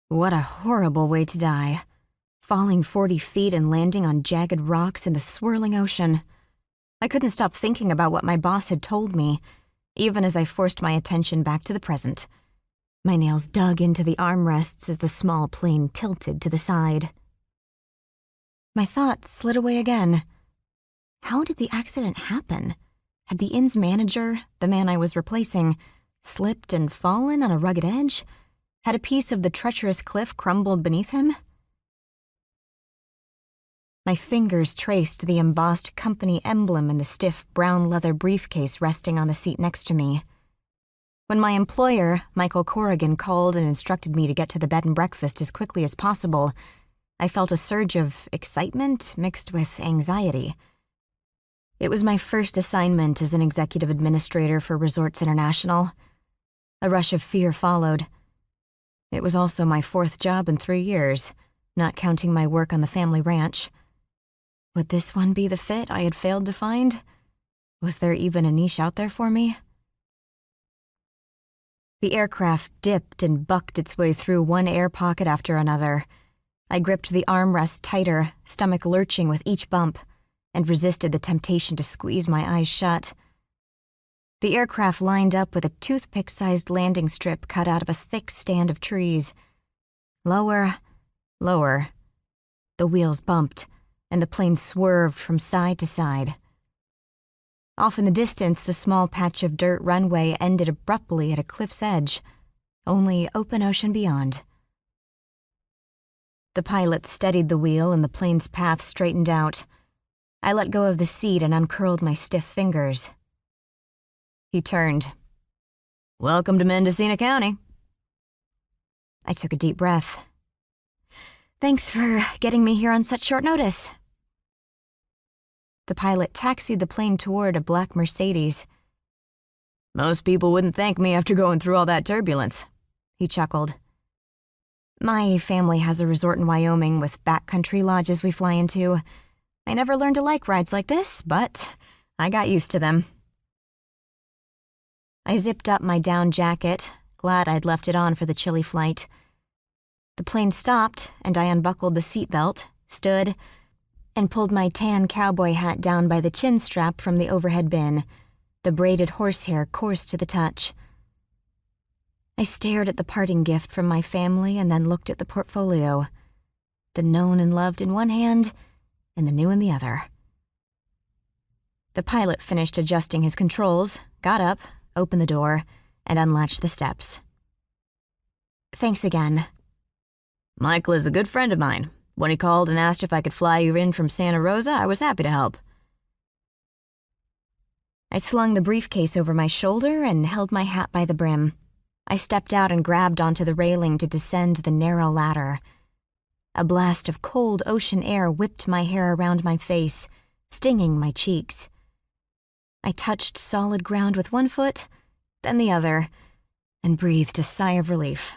What a horrible way to die. Falling 40 feet and landing on jagged rocks in the swirling ocean. I couldn't stop thinking about what my boss had told me, even as I forced my attention back to the present. My nails dug into the armrests as the small plane tilted to the side. My thoughts slid away again. How did the accident happen? Had the inn's manager, the man I was replacing, slipped and fallen on a rugged edge? Had a piece of the treacherous cliff crumbled beneath him? My fingers traced the embossed company emblem in the stiff brown leather briefcase resting on the seat next to me. When my employer, Michael Corrigan, called and instructed me to get to the bed and breakfast as quickly as possible, I felt a surge of excitement mixed with anxiety. It was my first assignment as an executive administrator for Resorts International. A rush of fear followed. It was also my 4th job in 3 years, not counting my work on the family ranch. Would this one be the fit I had failed to find? Was there even a niche out there for me? The aircraft dipped and bucked its way through one air pocket after another. I gripped the armrest tighter, stomach lurching with each bump, and resisted the temptation to squeeze my eyes shut. The aircraft lined up with a toothpick-sized landing strip cut out of a thick stand of trees. Lower, lower. The wheels bumped, and the plane swerved from side to side. Off in the distance, the small patch of dirt runway ended abruptly at a cliff's edge, only open ocean beyond. The pilot steadied the wheel and the plane's path straightened out. I let go of the seat and uncurled my stiff fingers. He turned. "Welcome to Mendocino County." I took a deep breath. "Thanks for getting me here on such short notice." The pilot taxied the plane toward a black Mercedes. "Most people wouldn't thank me after going through all that turbulence," he chuckled. "My family has a resort in Wyoming with backcountry lodges we fly into. I never learned to like rides like this, but I got used to them." I zipped up my down jacket, glad I'd left it on for the chilly flight. The plane stopped, and I unbuckled the seatbelt, stood, and pulled my tan cowboy hat down by the chin strap from the overhead bin, the braided horsehair coarse to the touch. I stared at the parting gift from my family and then looked at the portfolio, the known and loved in one hand and the new in the other. The pilot finished adjusting his controls, got up, opened the door, and unlatched the steps. "Thanks again." "Michael is a good friend of mine. When he called and asked if I could fly you in from Santa Rosa, I was happy to help." I slung the briefcase over my shoulder and held my hat by the brim. I stepped out and grabbed onto the railing to descend the narrow ladder. A blast of cold ocean air whipped my hair around my face, stinging my cheeks. I touched solid ground with one foot, then the other, and breathed a sigh of relief.